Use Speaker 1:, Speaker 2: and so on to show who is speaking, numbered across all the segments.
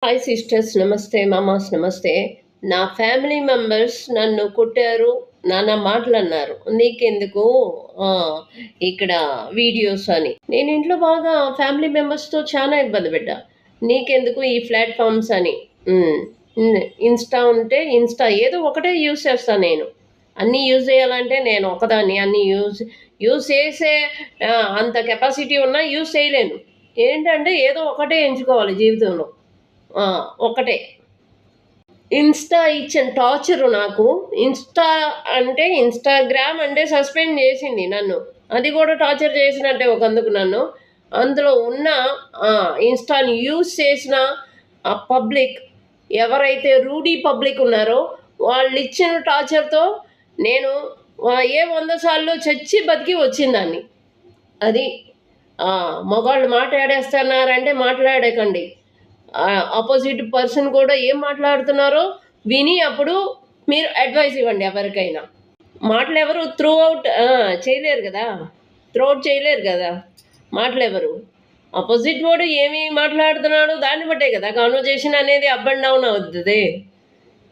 Speaker 1: Hi sisters నమస్తే, మామాస్ నమస్తే. నా ఫ్యామిలీ మెంబర్స్ నన్ను కొట్టారు, నానా మాటలన్నారు. నీకెందుకు ఇక్కడ వీడియోస్ అని. నేను ఇంట్లో బాగా ఫ్యామిలీ మెంబర్స్‌తో చాలా ఇబ్బంది పెట్టా. నీకెందుకు ఈ ప్లాట్‌ఫార్మ్స్ అని. హ్మ్. ఇన్‌స్టా ఉంటే ఇన్‌స్టా ఏదో ఒకటే యూజ్ చేస్తా నేను. అన్నీ యూజ్ చేయాలంటే నేను ఒకదాన్ని అన్నీ యూజ్ చేసే అంత కెపాసిటీ ఉన్నా యూజ్ చేయలేను. ఏంటంటే ఏదో ఒకటే ఎంచుకోవాలి జీవితంలో. ఒక్కటే. ఇన్‌స్టా ఇచ్చిన టార్చరు నాకు. ఇన్‌స్టాగ్రామ్ అంటే సస్పెండ్ చేసింది నన్ను. అది కూడా టార్చర్ చేసినట్టే ఒకందుకు నన్ను. అందులో ఉన్న ఇన్‌స్టాని యూజ్ చేసిన పబ్లిక్ ఎవరైతే రూడీ పబ్లిక్ ఉన్నారో వాళ్ళిచ్చిన టార్చర్‌తో నేను 100 సార్లు చచ్చి బతికి వచ్చిందాన్ని. అది. మగాళ్ళు మాట్లాడేస్తన్నారంటే మాట్లాడకండి. అపోజిట్ పర్సన్ కూడా ఏం మాట్లాడుతున్నారో విని అప్పుడు మీరు అడ్వైస్ ఇవ్వండి ఎవరికైనా. మాటలెవరు చేయలేరు గదా! చేయలేరు గదా! మాటలెవరు. అపోజిట్ వాడు ఏమి మాట్లాడుతున్నాడో దాన్ని బట్టే గదా! కన్వర్జేషన్ అనేది అప్ అండ్ డౌన్ అవుతది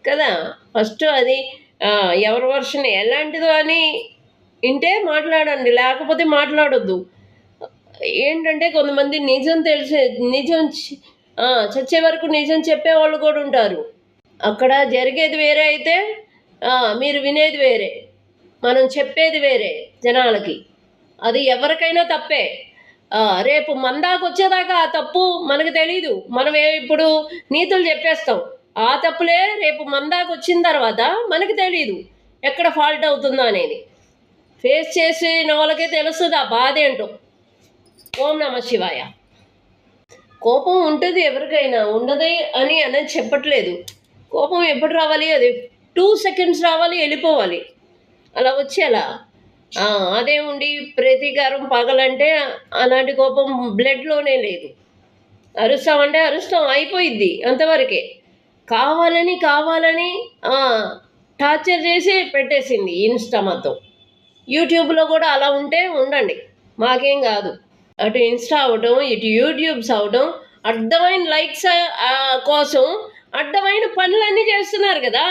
Speaker 1: కదా! ఫస్ట్ అది ఎవరి వర్షన్ ఎలాంటిదో అని ఇంటే మాట్లాడండి. లేకపోతే మాట్లాడొద్దు. ఏంటంటే కొంతమంది నిజం చచ్చే వరకు నిజం చెప్పేవాళ్ళు కూడా ఉంటారు. అక్కడ జరిగేది వేరే అయితే మీరు వినేది వేరే. మనం చెప్పేది వేరే జనాలకి. అది ఎవరికైనా తప్పే. రేపు మన దాకొచ్చేదాకా ఆ తప్పు మనకు తెలీదు. ఇప్పుడు నీతులు చెప్పేస్తాం. ఆ తప్పులే రేపు మన దాకొచ్చిన తర్వాత మనకు తెలీదు. ఎక్కడ ఫాల్ట్ అవుతుందో అనేది. ఫేస్ చేసిన వాళ్ళకే తెలుస్తది ఆ బాధేంటో. ఓం నమః శివాయ. కోపం ఉంటది ఎవరికైనా. ఉండదు అని అనేది చెప్పట్లేదు. కోపం ఎప్పుడు రావాలి? అది 2 సెకండ్స్ రావాలి, ఎళ్ళిపోవాలి. అలా వచ్చేలా. అదేముండి ప్రతీకారం పగలంటే అలాంటి కోపం బ్లడ్‌లోనే లేదు. అరుస్తామంటే అరుస్తాం అయిపోయిద్ది అంతవరకే. కావాలని టార్చర్ చేసి పెట్టేసింది ఇన్‌స్టా మొత్తం. యూట్యూబ్‌లో కూడా అలా ఉంటే ఉండండి. మాకేం గాదు. అటు ఇన్‌స్టా అవ్వటం, ఇటు యూట్యూబ్స్ అవ్వటం, అడ్డమైన లైక్స్ కోసం అడ్డమైన పనులన్నీ చేస్తున్నారు కదా!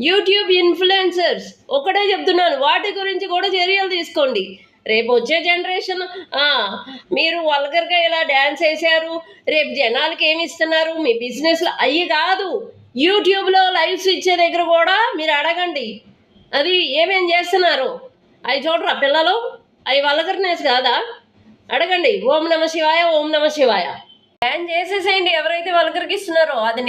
Speaker 1: YouTube influencers. ఒకటే చెప్తున్నాను. వాటి గురించి కూడా చర్యలు తీసుకోండి. రేపొచ్చే జనరేషన్ ఆ! మీరు వల్గర్‌గా ఇలా డాన్స్ ఏసారు. రేపు జనాలకి ఏమిస్తున్నారు? మీ బిజినెస్‌లో అయ్యి కాదు. యూట్యూబ్‌లో లైవ్స్ ఇచ్చే దగ్గర కూడా మీరు అడగండి. అది ఏమేం చేస్తున్నారు? అయి చూడరా పిల్లలు? అయి వల్గర్‌నెస్ కాదా? అడగండి. ఓం నమః శివాయ, ఓం నమః శివాయ. బ్యాన్ చేసేసేయండి ఎవరైతే వల్గర్‌గా ఇస్తున్నారో. అది